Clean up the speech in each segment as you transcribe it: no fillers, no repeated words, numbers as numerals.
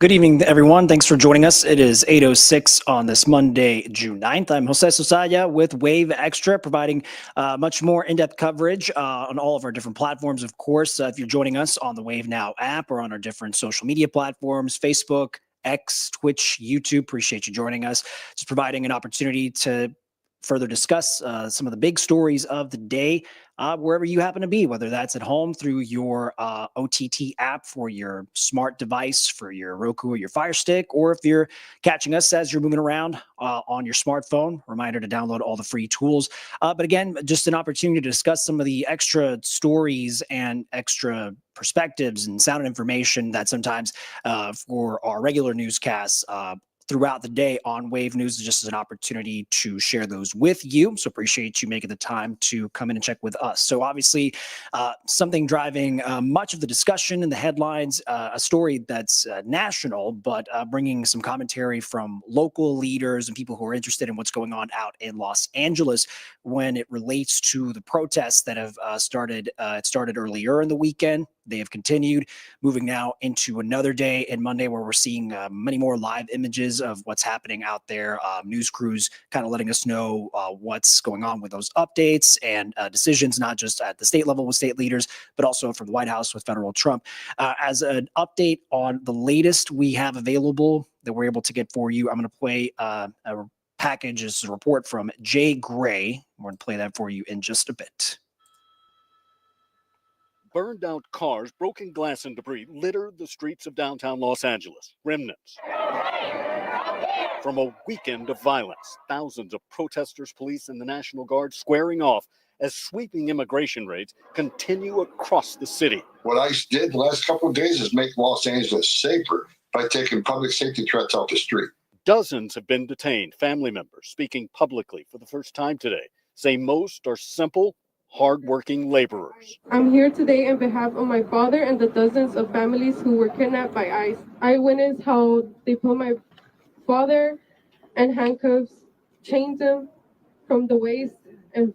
Good evening, everyone. Thanks for joining us. It is 8:06 on this Monday, June 9th. I'm Jose Sosaya with Wave Extra, providing much more in-depth coverage on all of our different platforms. Of course, if you're joining us on the Wave Now app or on our different social media platforms, Facebook, X, Twitch, YouTube, appreciate you joining us. Just providing an opportunity to further discuss some of the big stories of the day wherever you happen to be, whether that's at home through your OTT app for your smart device, for your Roku or your Fire Stick, or if you're catching us as you're moving around on your smartphone. Reminder to download all the free tools. But again, just an opportunity to discuss some of the extra stories and extra perspectives and sound information that sometimes for our regular newscasts throughout the day on Wave News, just as an opportunity to share those with you. So appreciate you making the time to come in and check with us. So obviously something driving much of the discussion and the headlines, a story that's national, but bringing some commentary from local leaders and people who are interested in what's going on out in Los Angeles when it relates to the protests that have started. It started earlier in the weekend. They have continued, moving now into another day and Monday, where we're seeing many more live images of what's happening out there. News crews kind of letting us know what's going on with those updates and decisions, not just at the state level with state leaders, but also from the White House with Federal Trump. As an update on the latest we have available that we're able to get for you, I'm going to play a package. This is a report from Jay Gray. We're going to play that for you in just a bit. Burned out cars, broken glass, and debris litter the streets of downtown Los Angeles. Remnants from a weekend of violence. Thousands of protesters, police, and the National Guard squaring off as sweeping immigration raids continue across the city. What ICE did the last couple of days is make Los Angeles safer by taking public safety threats off the street. Dozens have been detained. Family members speaking publicly for the first time today say most are simple, hard-working laborers. I'm here today on behalf of my father and the dozens of families who were kidnapped by ICE. I witnessed how they put my father in handcuffs, chained him from the waist and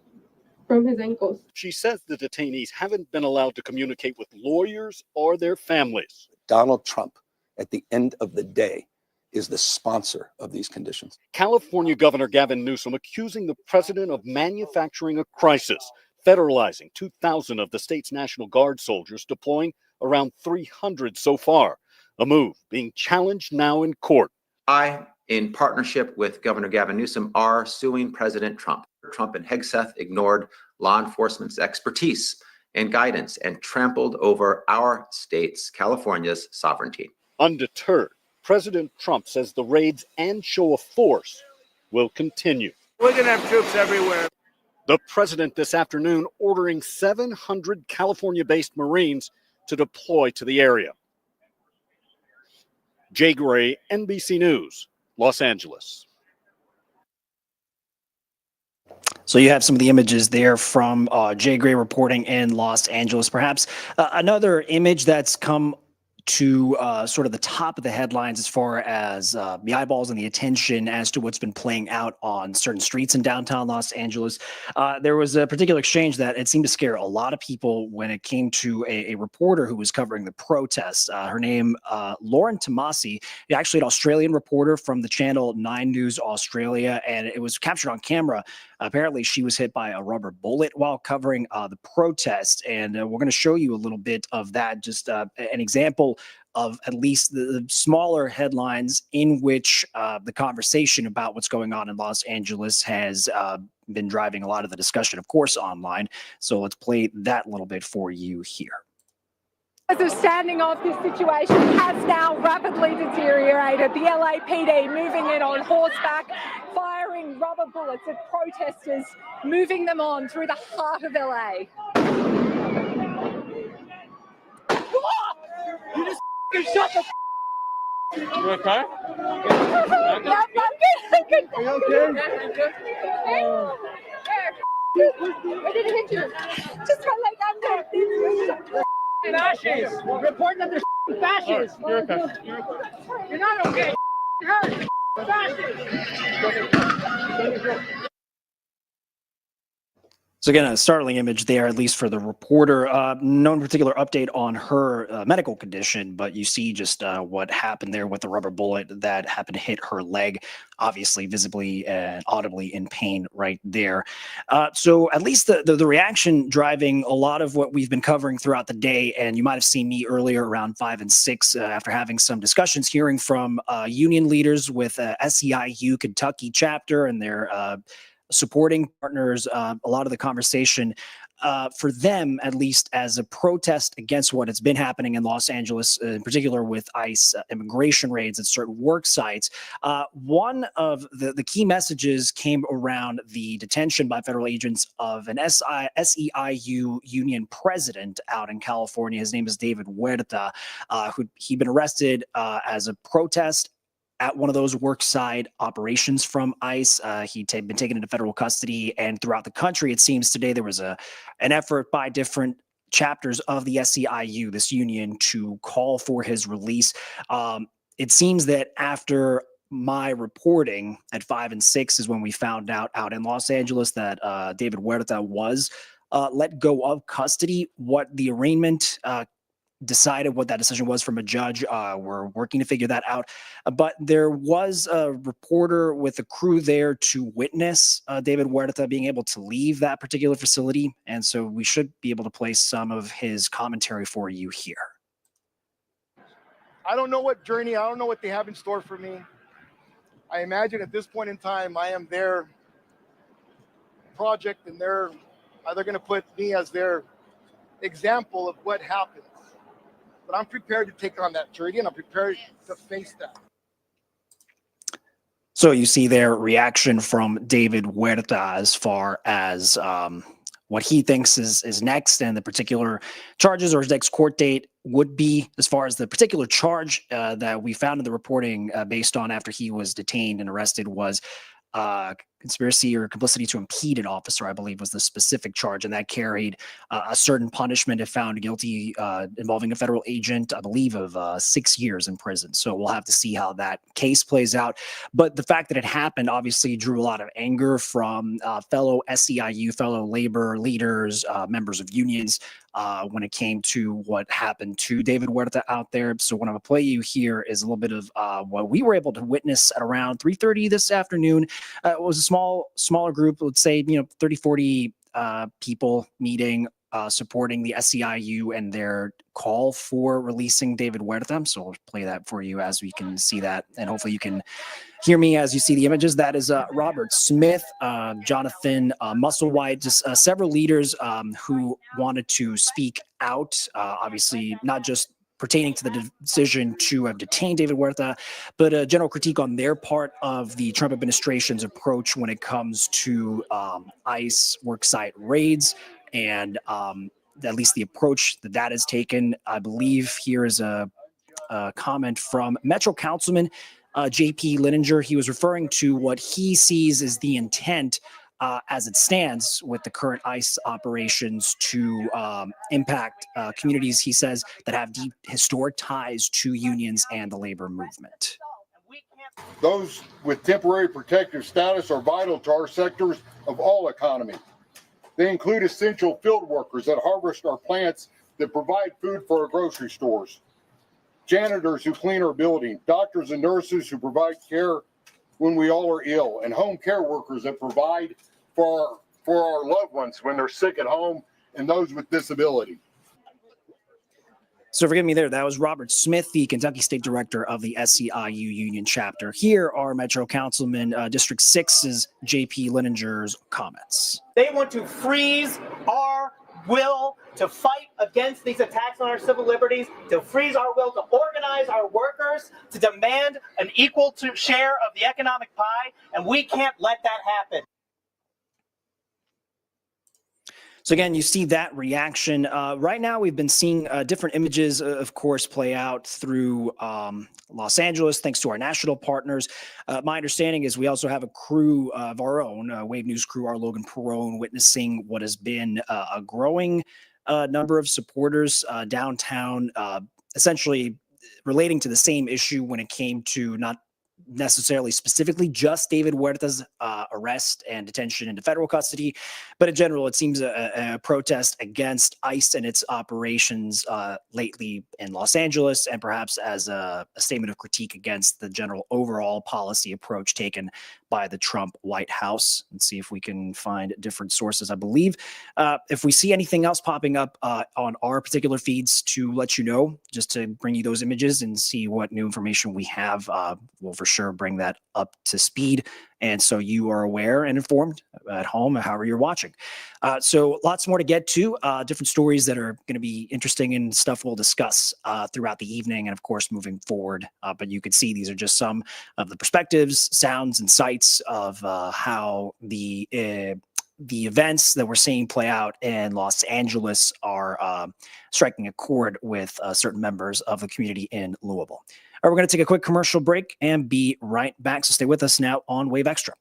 from his ankles. She says the detainees haven't been allowed to communicate with lawyers or their families. Donald Trump, at the end of the day, is the sponsor of these conditions. California Governor Gavin Newsom accusing the president of manufacturing a crisis, federalizing 2,000 of the state's National Guard soldiers, deploying around 300 so far. A move being challenged now in court. I, in partnership with Governor Gavin Newsom, are suing President Trump. Trump and Hegseth ignored law enforcement's expertise and guidance and trampled over our state's, California's, sovereignty. Undeterred, President Trump says the raids and show of force will continue. We're going to have troops everywhere. The president this afternoon ordering 700 California-based Marines to deploy to the area. Jay Gray, NBC News, Los Angeles. So you have some of the images there from Jay Gray reporting in Los Angeles. Perhaps another image that's come to sort of the top of the headlines as far as the eyeballs and the attention as to what's been playing out on certain streets in downtown Los Angeles. There was a particular exchange that it seemed to scare a lot of people when it came to a reporter who was covering the protests. Her name, Lauren Tomasi, actually an Australian reporter from the channel 9 News Australia, and it was captured on camera. Apparently, she was hit by a rubber bullet while covering the protest, and we're going to show you a little bit of that, just an example of at least the smaller headlines in which the conversation about what's going on in Los Angeles has been driving a lot of the discussion, of course, online. So let's play that little bit for you here. As of standing off, this situation has now rapidly deteriorated. The LAPD moving in on horseback, firing rubber bullets at protesters, moving them on through the heart of LA. You just shut the You okay? Yeah, I'm good. Are you okay? Where did it hit you? Just my leg. I'm good. Fascists! Report that they're fascists! You're okay. You're not okay. You're hurt. Fascists! So again, a startling image there, at least for the reporter. No particular update on her medical condition, but you see just what happened there with the rubber bullet that happened to hit her leg, obviously visibly and audibly in pain right there. So at least the reaction driving a lot of what we've been covering throughout the day, and you might have seen me earlier around 5 and 6 after having some discussions, hearing from union leaders with SEIU Kentucky chapter and their supporting partners. A lot of the conversation for them, at least as a protest against what has been happening in Los Angeles, in particular with ICE immigration raids at certain work sites. One of the key messages came around the detention by federal agents of an SEIU union president out in California. His name is David Huerta, he'd been arrested as a protest at one of those worksite operations from ICE. He'd been taken into federal custody, and throughout the country, it seems today there was an effort by different chapters of the SEIU, this union, to call for his release. It seems that after my reporting at 5 and 6 is when we found out in Los Angeles that David Huerta was let go of custody. What the arraignment decided, what that decision was from a judge. We're working to figure that out. But there was a reporter with a crew there to witness David Huerta being able to leave that particular facility. And so we should be able to play some of his commentary for you here. I don't know what journey, I don't know what they have in store for me. I imagine at this point in time, I am their project, and they're going to put me as their example of what happened. But I'm prepared to take on that journey, and I'm prepared to face that. So you see their reaction from David Huerta as far as what he thinks is next, and the particular charges or his next court date would be, as far as the particular charge that we found in the reporting based on after he was detained and arrested was conspiracy or complicity to impede an officer, I believe, was the specific charge, and that carried a certain punishment if found guilty, involving a federal agent, I believe, of 6 years in prison. So we'll have to see how that case plays out. But the fact that it happened obviously drew a lot of anger from fellow SEIU, fellow labor leaders, members of unions, when it came to what happened to David Huerta out there. So what I'm going to play you here is a little bit of what we were able to witness at around 3:30 this afternoon. It was a smaller group, let's say, 30, 40 people meeting, supporting the SEIU and their call for releasing David Huerta. So I'll play that for you as we can see that, and hopefully you can hear me as you see the images. That is Robert Smith, Jonathan Musselwhite, just several leaders who wanted to speak out, obviously not just pertaining to the decision to have detained David Huerta, but a general critique on their part of the Trump administration's approach when it comes to ICE worksite raids, and at least the approach that is taken. I believe here is a comment from Metro Councilman J.P. Lininger. He was referring to what he sees as the intent as it stands with the current ICE operations to impact communities, he says, that have deep historic ties to unions and the labor movement. Those with temporary protective status are vital to our sectors of all economy. They include essential field workers that harvest our plants that provide food for our grocery stores, janitors who clean our building, doctors and nurses who provide care when we all are ill, and home care workers that provide for our loved ones when they're sick at home, and those with disability. So forgive me there. That was Robert Smith, the Kentucky State Director of the SEIU Union Chapter. Here are Metro Councilman District 6's J.P. Lininger's comments. They want to freeze our will to fight against these attacks on our civil liberties, to freeze our will to organize our workers, to demand an equal share of the economic pie, and we can't let that happen. So again, you see that reaction. Right now, we've been seeing different images, of course, play out through Los Angeles, thanks to our national partners. My understanding is we also have a crew of our own, Wave News crew, our Logan Perone, witnessing what has been a growing number of supporters downtown, essentially relating to the same issue when it came to not necessarily specifically just David Huerta's arrest and detention into federal custody, but in general, it seems a protest against ICE and its operations lately in Los Angeles, and perhaps as a statement of critique against the general overall policy approach taken by the Trump White House. Let's see if we can find different sources. I believe if we see anything else popping up on our particular feeds to let you know, just to bring you those images and see what new information we have, we'll for sure bring that up to speed. And so you are aware and informed at home, however you're watching. So lots more to get to, different stories that are going to be interesting and stuff we'll discuss throughout the evening and, of course, moving forward. But you can see these are just some of the perspectives, sounds, and sights of how the events that we're seeing play out in Los Angeles are striking a chord with certain members of the community in Louisville. All right, we're going to take a quick commercial break and be right back. So stay with us now on Wave Extra.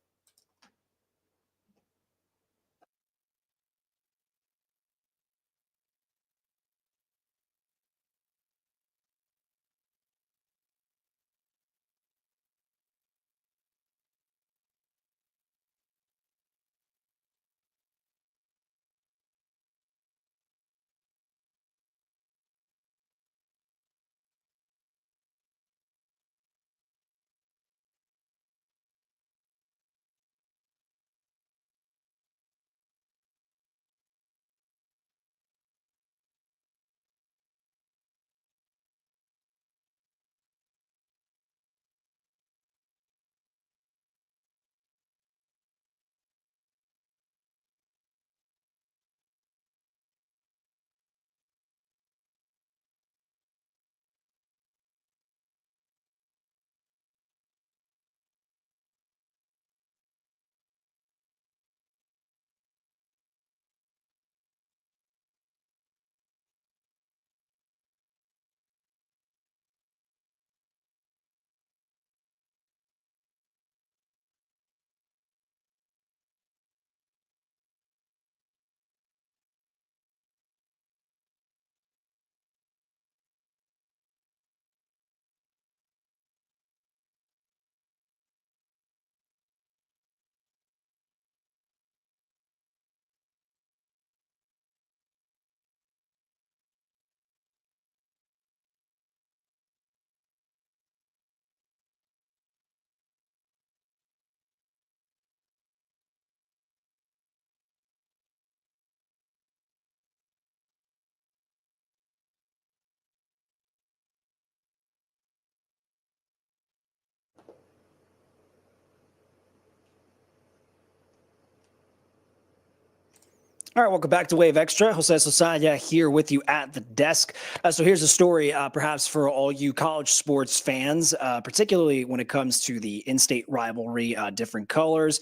All right, welcome back to Wave Extra. Jose Sosaya here with you at the desk. So here's a story, perhaps for all you college sports fans, particularly when it comes to the in-state rivalry, different colors,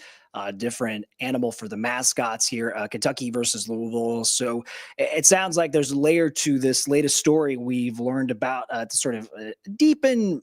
different animal for the mascots here, Kentucky versus Louisville. So it sounds like there's a layer to this latest story we've learned about to sort of deepen,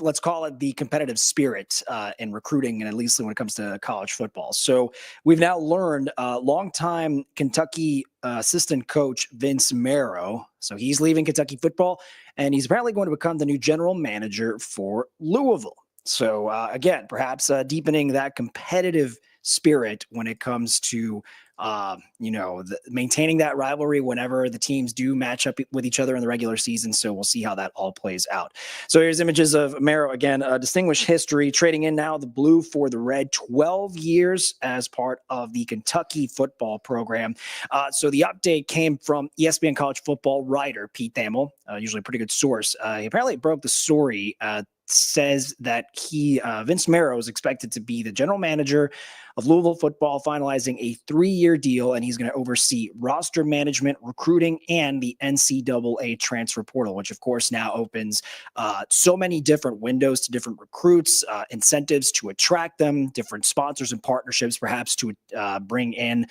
let's call it, the competitive spirit in recruiting, and at least when it comes to college football. So we've now learned longtime Kentucky assistant coach Vince Marrow. So he's leaving Kentucky football, and he's apparently going to become the new general manager for Louisville. So again, perhaps deepening that competitive spirit when it comes to maintaining that rivalry whenever the teams do match up with each other in the regular season. So we'll see how that all plays out. So here's images of Marrow again, distinguished history, trading in now the blue for the red, 12 years as part of the Kentucky football program. So the update came from ESPN college football writer Pete Thamel, usually a pretty good source. He apparently broke the story, says that Vince Marrow is expected to be the general manager of Louisville football, finalizing a 3-year deal, and he's going to oversee roster management, recruiting, and the NCAA transfer portal, which of course now opens so many different windows to different recruits, incentives to attract them, different sponsors and partnerships, perhaps to bring in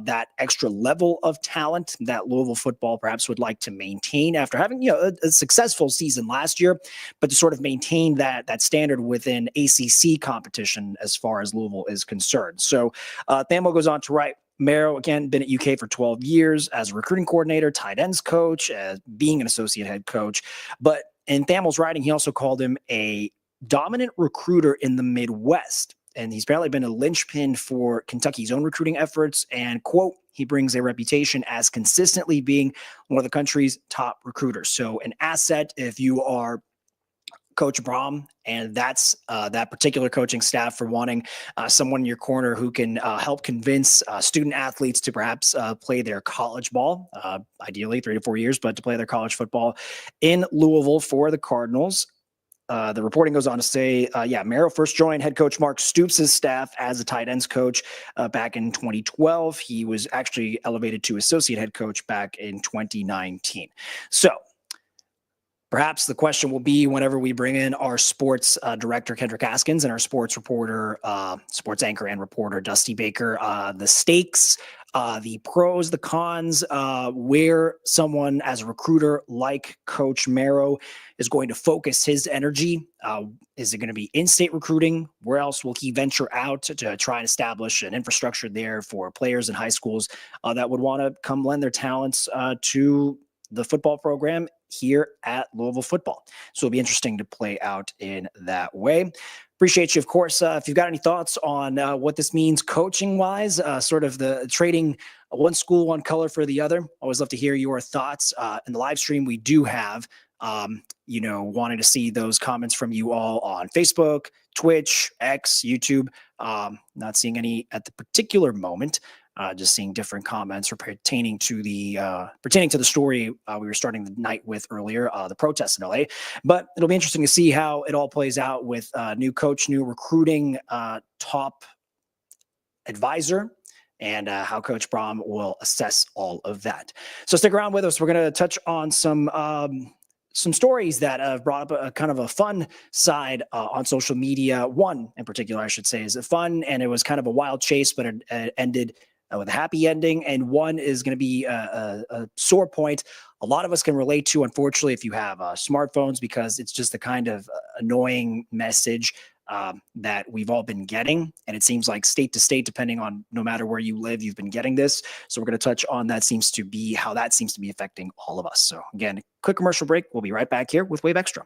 that extra level of talent that Louisville football perhaps would like to maintain after having a successful season last year, but to sort of maintain that standard within ACC competition as far as Louisville is concerned. So Thamel goes on to write, Marrow, again, been at UK for 12 years as a recruiting coordinator, tight ends coach, as being an associate head coach. But in Thamel's writing, he also called him a dominant recruiter in the Midwest. And he's apparently been a linchpin for Kentucky's own recruiting efforts. And, quote, he brings a reputation as consistently being one of the country's top recruiters. So an asset if you are Coach Brom, and that's that particular coaching staff for wanting someone in your corner who can help convince student athletes to perhaps play their college ball, ideally 3 to 4 years, but to play their college football in Louisville for the Cardinals. The reporting goes on to say, Marrow first joined head coach Mark Stoops' staff as a tight ends coach back in 2012. He was actually elevated to associate head coach back in 2019. So perhaps the question will be whenever we bring in our sports director, Kendrick Askins, and our sports reporter, sports anchor and reporter, Dusty Baker, the stakes, the pros, the cons, where someone as a recruiter like Coach Marrow is going to focus his energy. Is it going to be in-state recruiting? Where else will he venture out to try and establish an infrastructure there for players in high schools that would want to come lend their talents to the football program here at Louisville football? So it'll be interesting to play out in that way. Appreciate you, of course. If you've got any thoughts on what this means coaching-wise, sort of the trading one school, one color for the other, always love to hear your thoughts. In the live stream, we do have, wanting to see those comments from you all on Facebook, Twitch, X, YouTube. Not seeing any at the particular moment. Just seeing different comments pertaining to the story we were starting the night with earlier, the protests in LA. But it'll be interesting to see how it all plays out with new coach, new recruiting top advisor, and how Coach Brom will assess all of that. So stick around with us. We're going to touch on some stories that have brought up a kind of a fun side on social media. One in particular, I should say, is fun, and it was kind of a wild chase, but it ended with a happy ending. And one is going to be a sore point a lot of us can relate to, unfortunately, if you have smartphones, because it's just the kind of annoying message that we've all been getting. And it seems like state to state, depending on no matter where you live, you've been getting this. So we're going to touch on how that seems to be affecting all of us. So again, quick commercial break. We'll be right back here with Wave Extra.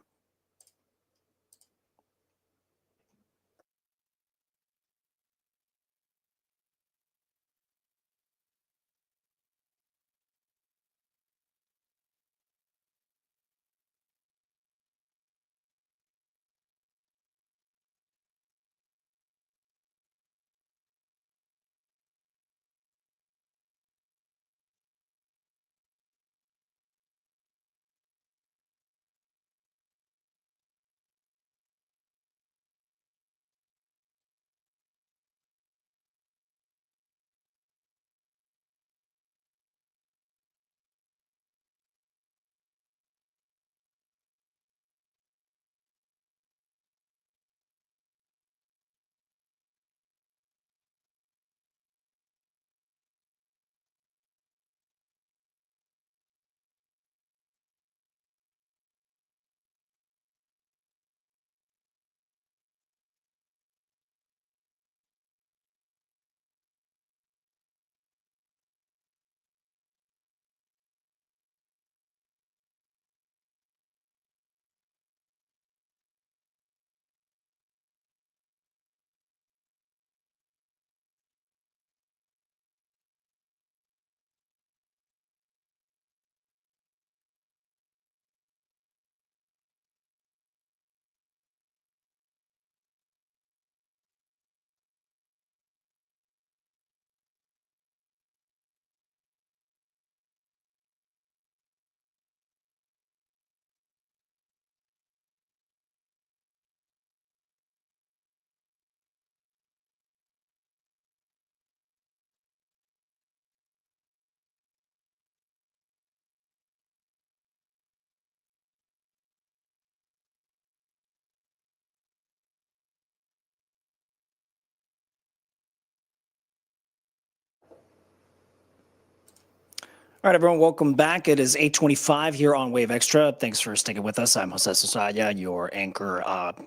All right, everyone, welcome back. It is 8:25 here on Wave Extra. Thanks for sticking with us. I'm Jose Sosaya, your anchor,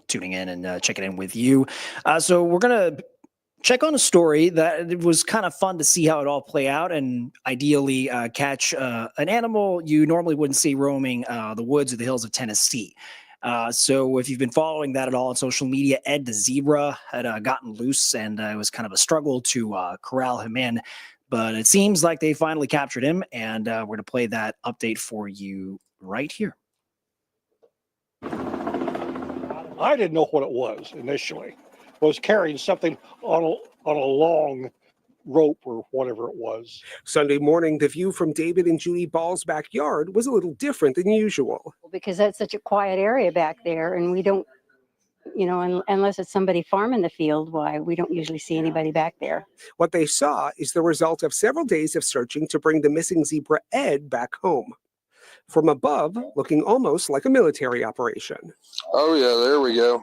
tuning in and checking in with you. So we're going to check on a story that it was kind of fun to see how it all play out, and ideally catch an animal you normally wouldn't see roaming the woods or the hills of Tennessee. So if you've been following that at all on social media, Ed the zebra had gotten loose, and it was kind of a struggle to corral him in. But it seems like they finally captured him, and we're going to play that update for you right here. I didn't know what it was initially. I was carrying something on a long rope or whatever it was. Sunday morning, the view from David and Judy Ball's backyard was a little different than usual. Because that's such a quiet area back there, and we don't, unless it's somebody farming the field, we don't usually see anybody back there. What they saw is the result of several days of searching to bring the missing zebra Ed back home. From above, looking almost like a military operation. Oh yeah, there we go.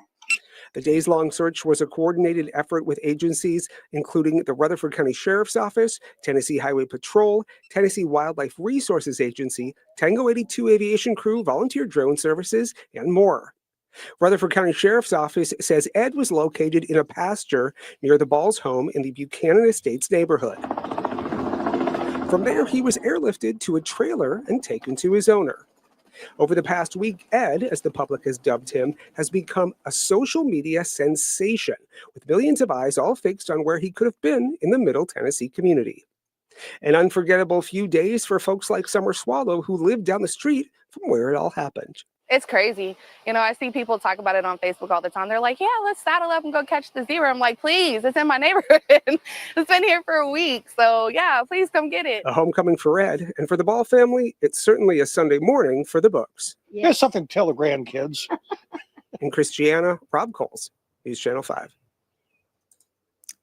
The days-long search was a coordinated effort with agencies, including the Rutherford County Sheriff's Office, Tennessee Highway Patrol, Tennessee Wildlife Resources Agency, Tango 82 Aviation Crew, Volunteer Drone Services, and more. Rutherford County Sheriff's Office says Ed was located in a pasture near the Ball's home in the Buchanan Estates neighborhood. From there, he was airlifted to a trailer and taken to his owner. Over the past week, Ed, as the public has dubbed him, has become a social media sensation, with millions of eyes all fixed on where he could have been in the Middle Tennessee community. An unforgettable few days for folks like Summer Swallow, who lived down the street from where it all happened. It's crazy. I see people talk about it on Facebook all the time. They're like, yeah, let's saddle up and go catch the zebra. I'm like, please, it's in my neighborhood. It's been here for a week. So yeah, please come get it. A homecoming for Ed, and for the Ball family, it's certainly a Sunday morning for the books. Yeah, something to tell the grandkids. In Christiana, Rob Coles, News Channel 5.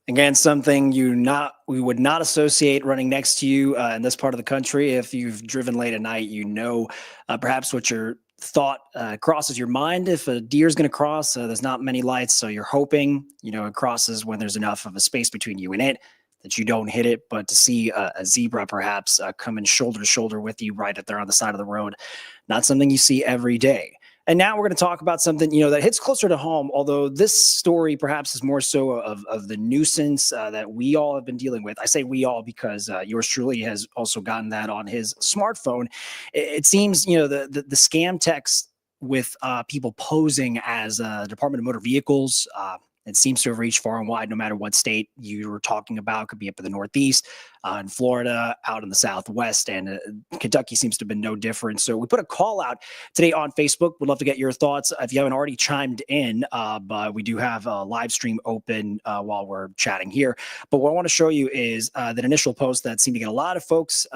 Again, something we would not associate running next to you in this part of the country. If you've driven late at night, perhaps what your thought crosses your mind. If a deer is going to cross, there's not many lights, so you're hoping it crosses when there's enough of a space between you and it that you don't hit it. But to see a zebra perhaps coming shoulder to shoulder with you right there on the side of the road, not something you see every day. And now we're going to talk about something, that hits closer to home, although this story perhaps is more so of the nuisance that we all have been dealing with. I say we all because yours truly has also gotten that on his smartphone. It seems, the scam text with people posing as Department of Motor Vehicles, it seems to have reached far and wide, no matter what state you were talking about. Could be up in the Northeast, in Florida, out in the Southwest, and Kentucky seems to have been no different. So we put a call out today on Facebook. We'd love to get your thoughts if you haven't already chimed in, but we do have a live stream open while we're chatting here. But what I want to show you is that initial post that seemed to get a lot of folks,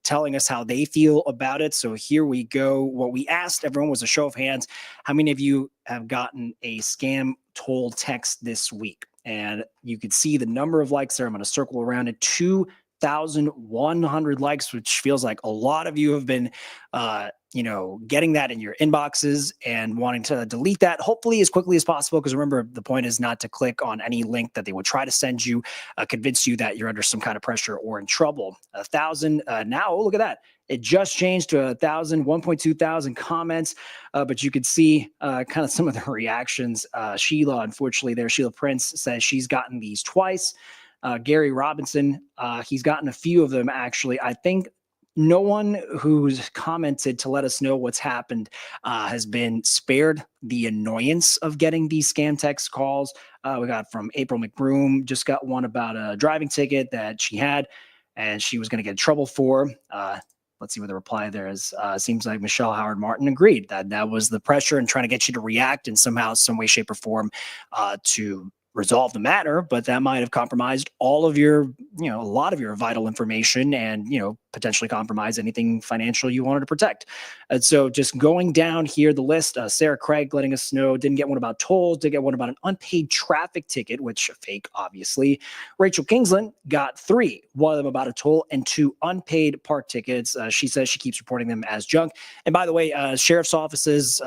telling us how they feel about it. So here we go. What we asked everyone was a show of hands. How many of you have gotten a scam toll text this week? And you could see the number of likes there. I'm going to circle around it. 2,100 likes, which feels like a lot of you have been, getting that in your inboxes and wanting to delete that hopefully as quickly as possible. Because remember, the point is not to click on any link that they would try to send you, convince you that you're under some kind of pressure or in trouble. 1,000 now. Look at that. It just changed to 1.2 thousand comments, but you could see kind of some of the reactions. Sheila, unfortunately, Sheila Prince says she's gotten these twice. Gary Robinson, he's gotten a few of them, actually. I think no one who's commented to let us know what's happened has been spared the annoyance of getting these scam text calls. We got from April McBroom, just got one about a driving ticket that she had and she was going to get in trouble for. Let's see what the reply there is. Seems like Michelle Howard Martin agreed that was the pressure and trying to get you to react in somehow, some way, shape, or form to resolve the matter, but that might have compromised all of your, a lot of your vital information and, potentially compromise anything financial you wanted to protect. And so just going down here, the list, Sarah Craig letting us know, didn't get one about tolls, did get one about an unpaid traffic ticket, which fake, obviously. Rachel Kingsland got 3, one of them about a toll and 2 unpaid park tickets. She says she keeps reporting them as junk. And by the way, sheriff's offices,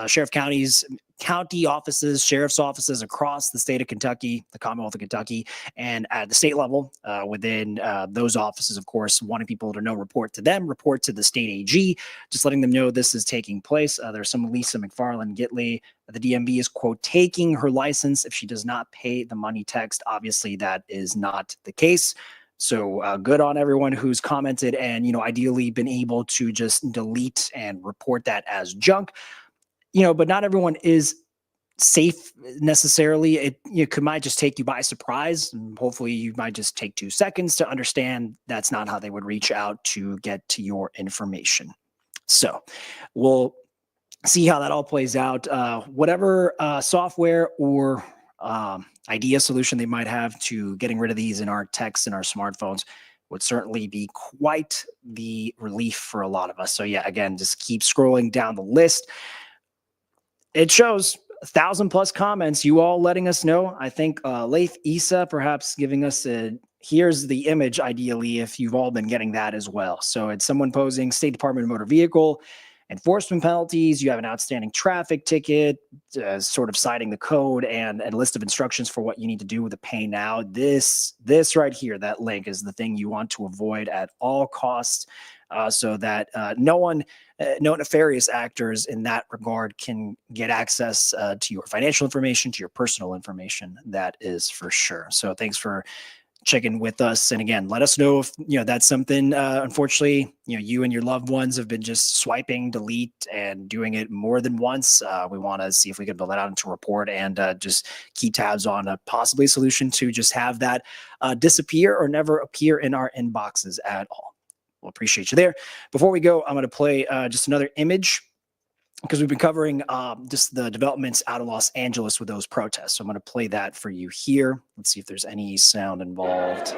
county offices, sheriff's offices across the state of Kentucky, the Commonwealth of Kentucky, and at the state level, within those offices, of course, wanting people to know, report to them, report to the state AG, just letting them know this is taking place. There's some Lisa McFarland Gitley. The DMV is, quote, taking her license if she does not pay the money text. Obviously, that is not the case. So good on everyone who's commented and, ideally been able to just delete and report that as junk. but not everyone is safe necessarily. It might just take you by surprise, and hopefully you might just take 2 seconds to understand that's not how they would reach out to get to your information. So we'll see how that all plays out. Whatever software or idea solution they might have to getting rid of these in our texts and our smartphones would certainly be quite the relief for a lot of us. So yeah, again, just keep scrolling down the list. It shows 1,000+ comments, you all letting us know. I think Laith Isa perhaps giving us here's the image, ideally, if you've all been getting that as well. So it's someone posing State Department of Motor Vehicle enforcement penalties. You have an outstanding traffic ticket, sort of citing the code and a list of instructions for what you need to do with the pay now. This right here, that link, is the thing you want to avoid at all costs, so that no nefarious actors in that regard can get access to your financial information, to your personal information. That is for sure. So thanks for checking with us. And again, let us know if that's something, unfortunately, you and your loved ones have been just swiping delete and doing it more than once. We want to see if we can build that out into a report and just keep tabs on a possibly solution to just have that disappear or never appear in our inboxes at all. We'll appreciate you there. Before we go, I'm going to play just another image, because we've been covering just the developments out of Los Angeles with those protests. So I'm going to play that for you here. Let's see if there's any sound involved.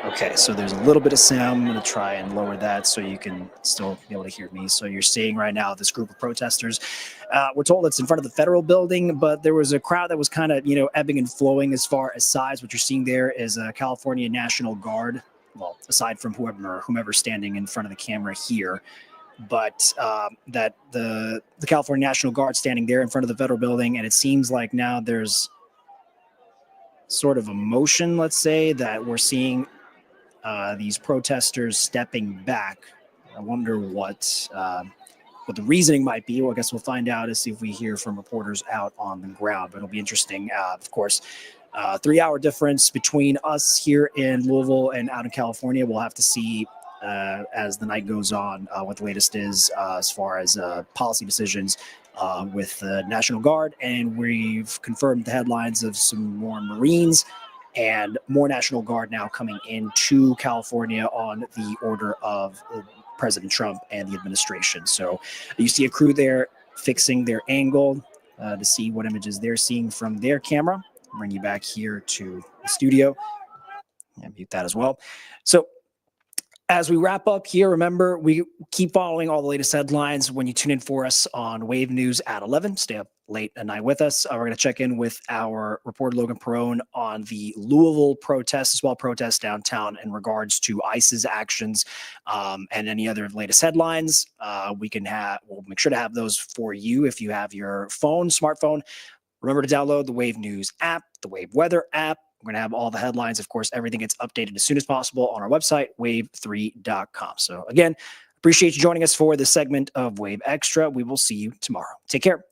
Okay, so there's a little bit of sound. I'm going to try and lower that so you can still be able to hear me. So you're seeing right now this group of protesters. We're told it's in front of the federal building, but there was a crowd that was kind of, ebbing and flowing as far as size. What you're seeing there is a California National Guard. Well, aside from whomever's standing in front of the camera here. But that the California National Guard standing there in front of the federal building, and it seems like now there's sort of a motion, let's say, that we're seeing these protesters stepping back. I wonder what the reasoning might be. Well, I guess we'll find out as see if we hear from reporters out on the ground. But it'll be interesting, of course. 3-hour difference between us here in Louisville and out in California. We'll have to see as the night goes on what the latest is as far as policy decisions with the National Guard. And we've confirmed the headlines of some more Marines and more National Guard now coming into California on the order of President Trump and the administration. So you see a crew there fixing their angle to see what images they're seeing from their camera. I'll bring you back here to the studio and mute that as well. So as we wrap up here, remember, we keep following all the latest headlines when you tune in for us on Wave News at 11. Stay up late at night with us. We're going to check in with our reporter, Logan Perrone, on the Louisville protests, as well protests downtown in regards to ICE's actions and any other latest headlines. We'll make sure to have those for you if you have your smartphone. Remember to download the Wave News app, the Wave Weather app. We're going to have all the headlines. Of course, everything gets updated as soon as possible on our website, wave3.com. So again, appreciate you joining us for this segment of Wave Extra. We will see you tomorrow. Take care.